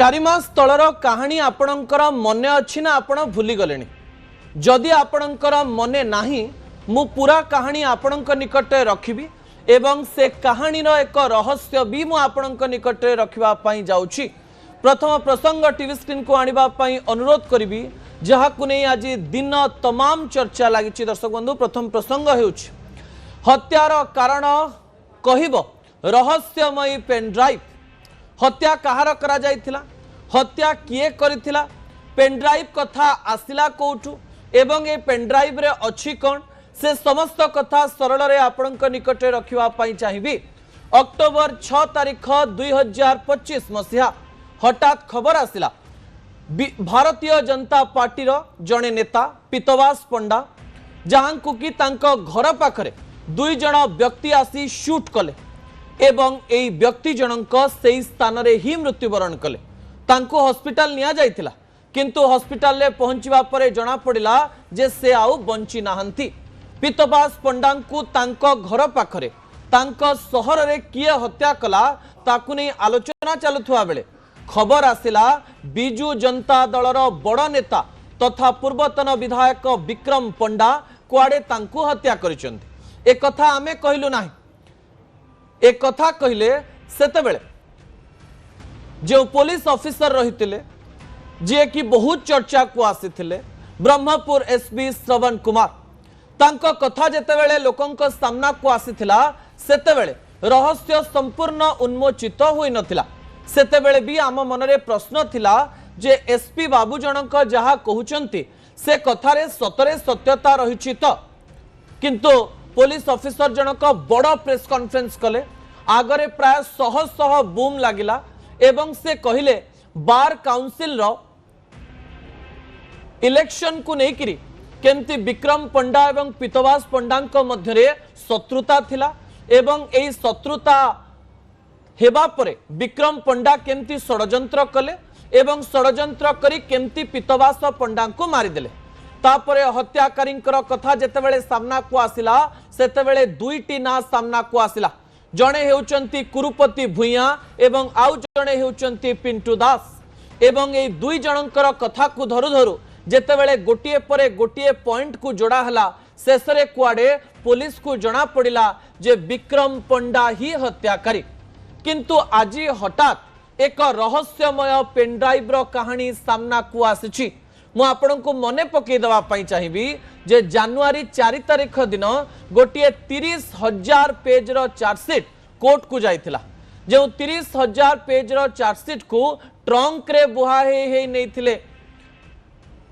4 मास तलर कहानी आपणकर मन अच्छी ना आपण भूली गले जदि आपणकर मने नाही मु पूरा कहानी आपणक निकट रखिबी एवं से कहानी एक रहस्य भी मु आपणक निकट रखिबा पई जाउछि। प्रथम प्रसंग टीवी स्क्रीन को आनिबा पई अनुरोध करिबी जहाकु नै आज दिन तमाम चर्चा लागिछि। दर्शक बंधु प्रथम प्रसंग हेउछि हत्यार कारण कहिबो रहस्यमयी पेनड्राइव। हत्या कहार करा जाइथिला, हत्या किए करिथिला, पेनड्राइव कथा आसिला कोठु एवं ए पेनड्राइव रे अछि कोन से समस्त कथा सरल रे आपणक निकट रखिबा पई चाहिबी। अक्टोबर 6 तारिख 2025 मसिहा हठात खबर आसिला भारतीय जनता पार्टी रो जणे नेता पीतवास पंडा जहांकु कि तांको घर पाखरे 2 जण व्यक्ति आसी शूट कले एवं एई व्यक्ति जनक सेई स्थान रे ही मृत्युवरण कले। तांको हॉस्पिटल निया जाइथिला किंतु हॉस्पिटल ले पहुंचीबा परे जणा पड़िला जे से आउ बंची नाहंती। पीतवास पंडांकु तांको घर पाखरे तांको शहर रे किए हत्या कला ताकु नै आलोचना चालुथुआ बेले खबर आसिला बिजू जनता दलर बड़ नेता तथा पूर्वतन विधायक विक्रम पंडा कुआडे तांकु हत्या करिसंती। एक कथा आमे कहिलु नाही, एक कथा कहिले सेते बेले जो पुलिस ऑफिसर रहितिले जे कि बहुत चर्चा को आसीथिले ब्रह्मपुर एसपी श्रवण कुमार तांको कथा जेते बेले लोकंक सामना को आसीथिला सेते बेले रहस्य संपूर्ण उन्मोचित होई नथिला। सेते बेले भी आम मनरे प्रश्न थिला जे एसपी बाबू जनक जहा कहउचंती से कथारे सतरे सत्यता रहिछि त किंतु पुलिस ऑफिसर जनक बड़ प्रेस कॉन्फ्रेंस कले आगरे प्राय 100 बूम लागिला एवं से कहिले बार काउंसिल रो इलेक्शन को नेकिरी केमती विक्रम पंडा एवं पीतवास पंडांक मध्यरे शत्रुता थिला एवं एई शत्रुता हेबा परे विक्रम पंडा केमती षडयंत्र कले एवं षडयंत्र करी केमती पीतवास पंडांको मारी देले। तापरे हत्याकारींकर कथा जेतेबेले सामना को आसिला सेतेबेले 2टी ना सामना को आसिला। जणे हेउचंती कुरुपति भुइया एवं आउ जणे हेउचंती पिंटू दास एवं ए 2 जनकर कथा को धरु धरु जेतेबेले गोटिए परे गोटिए पॉइंट को जोड़ा हला शेषरे कुआडे पुलिस को जना पड़िला जे विक्रम पंडा ही हत्याकारी। किंतु आज हठात एक रहस्यमय पेनड्राइव रो कहानी सामना को आसीछि। मु आपनको मने पकई दवा पई चाहिबी जे जनवरी 4 तारिख दिन गोटिए 30,000 पेज रो चार्जशीट कोर्ट को जाइथिला जे 30,000 पेज रो चार्जशीट को ट्रंक रे बुहा हे नैथिले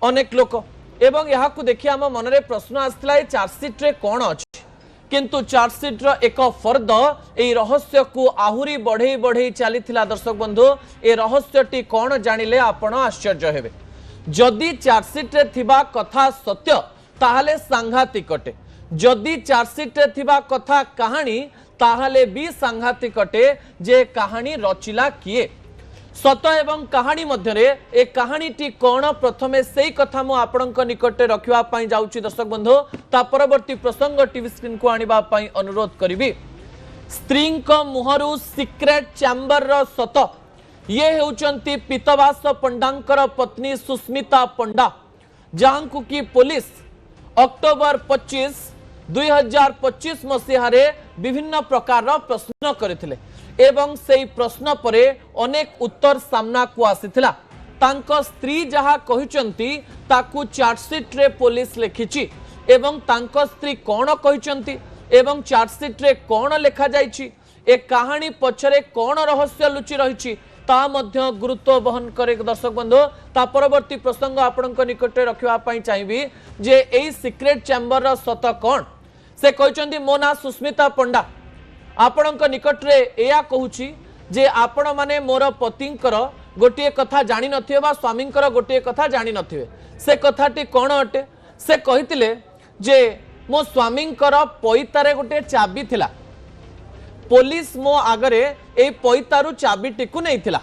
अनेक लोक एवं यहाँ को देखिए आम मनरे प्रश्न आसला ए चार्जशीट रे कोन अछि किंतु चार्जशीट रो एक फर्द ए रहस्य को आहुरी बढ़ई बढ़ई चलीथिला। दर्शक बंधु ए रहस्यटी कोन जानिले आपण आश्चर्य हेबे। जदि चार्जशीट रे थिबा कथा सत्य ताहले सांघातिक अटे, जदि चार्जशीट रे थिबा कथा कहानी ताहले भी सांघातिक अटे जे कहानी रचिला किए। सत एवं कहानी मध्यरे ए कहानीटी कोन प्रथमे सेई कथा मु आपणक निकटे रखिबा पई जाउची। दर्शक बंधु ता परवर्ती प्रसंग टीवी स्क्रीन को आनिबा पई अनुरोध करिबी। स्त्री को मुहरु सीक्रेट चैम्बर रो सत ये हेउचंती पीतवास पंडांकर पत्नी सुस्मिता पंडा जहांकु की पुलिस अक्टोबर 25 2025 मसीह विभिन्न प्रकार प्रश्न करथिले एवं सेई प्रश्न परे अनेक उत्तर सामना को आसीथिला। तांको स्त्री जहा कहिचंती ताकू चार्जशीट रे पुलिस लिखिची एवं तांको स्त्री कोन कहिचंती एवं चार्जशीट रे कोन लिखा जाइची ए कहानी पछरे कोन रहस्य लुचि रहिची ता मध्य गुरुत्व बहन करे। दर्शक बंधु ता परवर्ती प्रसंग आपणक निकटे रखिबा पई चाहिबी जे एई सीक्रेट चैम्बर रो सत कोन से कहिचंती मो ना सुस्मिता पंडा आपणक निकट रे एया कहूची जे आपण माने मोर पतिंकर गोटिए कथा जानि नथिबे बा स्वामींकर गोटिए कथा जानि नथिबे से कथाटी कोन अटे से कहितिले जे मो स्वामींकर पैतारे गोटे चाबी थिला पुलिस मो आगरे ए पैतारु चाबीटी को नैथिला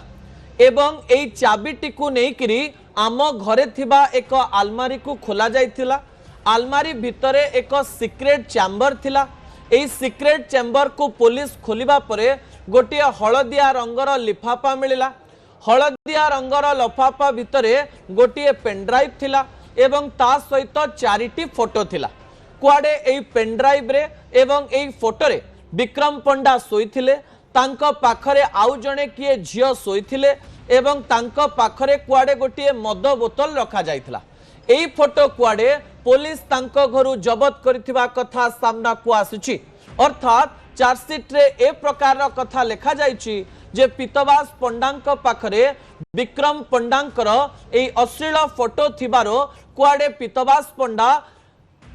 एवं ए चाबीटी को नेकिरी आम घरे थिबा एक आलमारी को खोला जाइथिला। आलमारी भितरे एक सीक्रेट चैम्बर थिला। ए सीक्रेट चैम्बर को पुलिस खोलिबा परे गोटे हलदिया रंगर लिफाफा मिलिला। हलदिया रंगर लफाफा भितर गोटे पेनड्राइव थिला एवं ता सहित 4टी फोटो थिला। कुआडे एई पेनड्राइव रे एवं एई फोटो रे विक्रम पंडा सोईथिले, तांको पाखरे आउ जणे किए झियो सोईथिले एवं तांको पाखरे कुआडे गोटे मद बोतल रखा जाइथिला। एई फोटो कुआडे पुलिस तांको घरु जबत करिथिबा कथा सामना को आसुची। अर्थात चार्जसीट रे ए प्रकार कथा लिखा जाइछि जे पीतवास पंडांक पाखरे विक्रम पंडांकर एई अश्लील फोटो थिबारो कुआडे पीतवास पंडा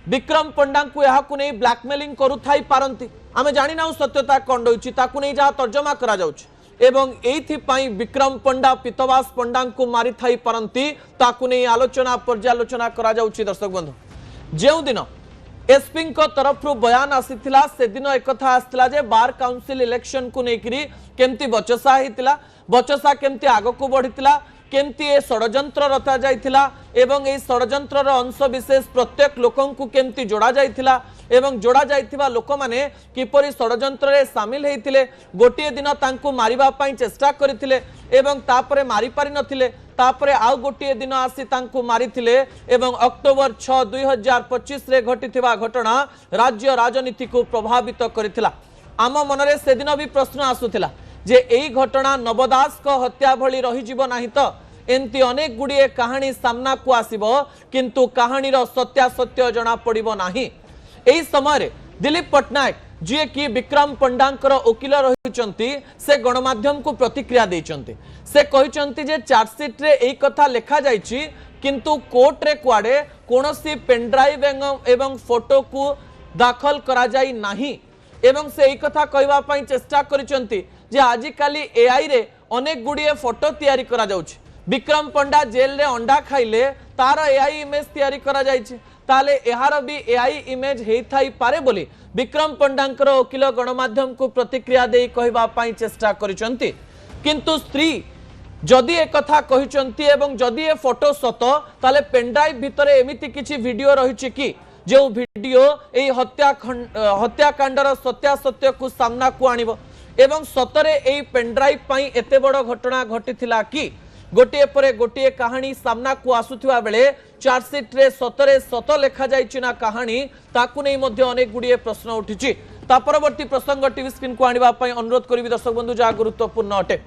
विक्रम पंडा को यहाकु नहीं ब्लैकमेलिंग करुथाई पारंती। आमे जानि नाउ सत्यता कोन होइछि ताकु नहीं जहा तर्जमा करा जाउछि एवं एथि पई विक्रम पंडा पीतवास पंडा को मारि थाई पारंती ताकु नहीं आलोचना पर्यालोचना करा जाउछि। दर्शक बंधु, जेउ दिन एसपी को तरफ बयान आसीथिला से दिन एक कथा आसथिला जे बार काउंसिल इलेक्शन को लेकरी केमती बचसा हितिला, बचसा केमती आगो को बढ़ितिला, केमती ए षडयंत्र रचा जाइथिला एवं ए षडयंत्र अंश विशेष प्रत्येक लोकन को केमती जोड़ा जाइथिला एवं जोड़ा जाइथिबा लोक माने किपरि षडयंत्र रे शामिल हेतिले, गोटिए दिन तांको मारिबा पई चेष्टा करिथिले एवं तापरे मारि पारि नथिले, तापरे आउ गोटिए दिन आसी तांको मारिथिले एवं अक्टोबर 6 2025 रे घटिथिबा घटना राज्य राजनीति को प्रभावित करिथिला। आम मनरे से दिन भी प्रश्न आसुथिला जे एई घटना नवदास को हत्या भली रही जीव नाही तो एंती अनेक गुड़िए कहानी सामना को आसीबो किंतु कहानी रो सत्यासत्य जना पड़िबो नाही। एई समय दिलीप पटनायक जी कि विक्रम पंडांकर वकील रहिचंती से गणमाध्यम को प्रतिक्रिया देइचंती। से कहिचंती जे चार्जसीट रे एई कथा लिखा जाइछि किंतु कोर्ट रे कुआडे कोनोसी पेनड्राइव एवं फोटो को दाखल करा जाई नाही एवं से एई कथा कहबा पई चेष्टा करिसंती जे आजिकाली एआई रे अनेक गुड़िए फोटो तैयारी करा जाउछि। विक्रम पंडा जेल रे अंडा खाइले तार एआई इमेज तैयारी करा जाइछि, ताले एहार भी एआई इमेज हेई थाई पारे बोली विक्रम पंडांकर वकील गणमाध्यम को प्रतिक्रिया दे कहबा पई चेष्टा करिसंती। किंतु स्त्री जदि एक कथा कहिसंती एवं जदि ए फोटो सत ताले पेनड्राइव भितरे एमिति किछि वीडियो रहिछि कि जो वीडियो एई हत्याकांडर सत्यासत्य को सामना को आनिबो एवं सतरे एई पेनड्राइव पई एते बड़ घटना घटिथिला कि गोटिए परे गोटिए कहानी सामना को आसुथिबा बेले चार्जसीट रे सतरे सत लेखा जाइछि ना कहानी ताकु नै मध्ये अनेक गुड़िए प्रश्न उठिछि। ता परवर्ती प्रसंग टीवी स्क्रीन को आनिबा पई अनुरोध करिवि दर्शक बंधु जा गुरुत्वपूर्ण अटे।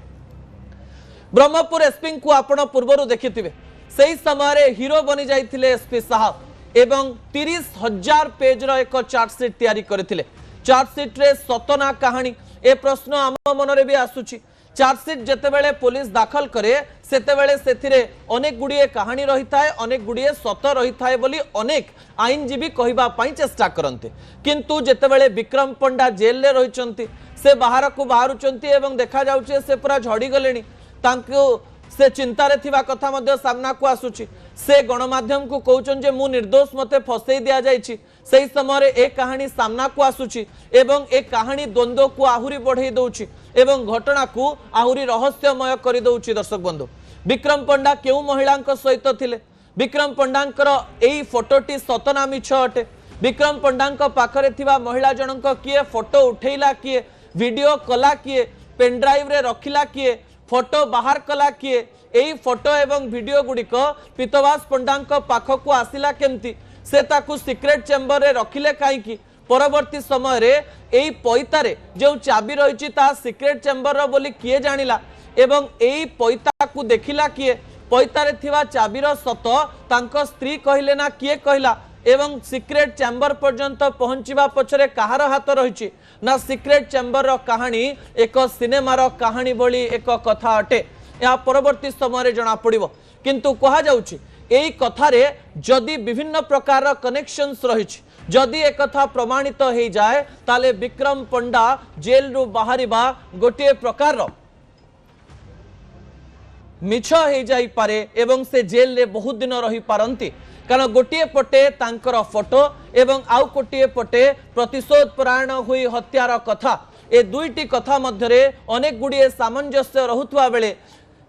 ब्रह्मपुर एसपी को आपण पूर्वरु देखिथिबे सेही समय हीरो बनि जाइथिले एसपी साहब एवं 30,000 पेज रो एक चार्जसीट तैयारी करथिले। चार्जसीट रे सतना कहानी ए प्रश्न आम मनरे भी आसुछि। चार्जसीट जेतेबेले पुलिस दाखल करे सेतेबेले सेथिरे अनेक गुड़िए कहानी रही थाए, अनेक गुड़िए सत रही थाए बोली अनेक आईनजीवी कहबा पई चेष्टा करते किंतु जेतेबेले विक्रम पंडा जेल ले रहिचंती से बाहर को बाहरुचंती एवं देखा जाउचे से पूरा झड़ी गलेनी तांको से चिंतारे थिबा कथा मध्ये सामना को आसुछि। से गणमाध्यम को कहउचन जे मु निर्दोष मते फसई दिया जाइछि सेही समय ए कहानी सामना को आसुछि एवं ए कहानी द्वंद्व को आहुरी बढ़ई दउछि एवं घटना को आहुरी रहस्यमय करि दउछि। दर्शक बंधु, विक्रम पंडा केउ महिलांक सहित थिले, विक्रम पंडांकर एई फोटोटी सतना मिछ अटे, विक्रम पंडांक पाखरे थिबा महिला जनक किए फोटो उठैला किए, वीडियो कला किए, पेनड्राइव रे रखिला किए, फोटो बाहर कला किए, एई फोटो एवं वीडियो गुड़िक पीतवास पंडांक पाखक आसिला केमती, से ताकू सिक्रेट चेम्बर रे रखिले काईकी, परवर्ती समय रे एई पैतारे जो चाबी रही ता सिक्रेट चेम्बर रो बोली किए जानिला एवं एई पैता को देखिला किए, पैतारे थिबा चाबीर सत तांको स्त्री कहिले ना किए कहला एवं सिक्रेट चेम्बर पर्यंत पहुंचीबा पछरे कहार हाथ रही ना सिक्रेट चेम्बर रो कहानी एक सिनेमार कहानी भली एक कथा अटे। या परवर्ती समय जना पड़िबो किंतु कहा जाउछि एई कथारे जदि विभिन्न प्रकार कनेक्शंस रही, जदि एक कथा प्रमाणित हो जाए ताले विक्रम पंडा जेल रु बाहरिबा गोटे प्रकार मिछ हो जाई पारे एवं से जेल रे बहुत दिन रही पारंती कारण गोटे पटे तांकर फोटो एवं आउ गोटे पटे प्रतिशोध परायण हुई हत्यार कथा ए दुईटी कथा मध्यरे अनेक गुड़िए सामंजस्य रहुथुवा बेले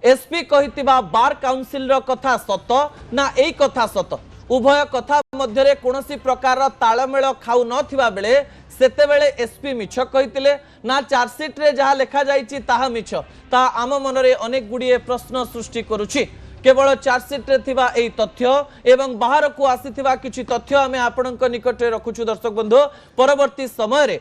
एसपी कहितिबा बार काउंसिल रो कथा सत ना एई कथा सत उभय कथा मध्यरे कोनोसी प्रकार तालमेल खाउ नथिबा बेले सेतेबेले एसपी मिछ कहितिले ना चार्जसीट रे जहाँ लेखा जाइछि ताहा मिछ ता आम मनरे अनेक गुड़िए प्रश्न सृष्टि करुछि केवल चार्जसीट रे थिबा एई तथ्य एवं बाहर को आसीथिबा किछि तथ्य आमे आपणक निकट रे रखुछु दर्शक बंधु परवर्ती समय रे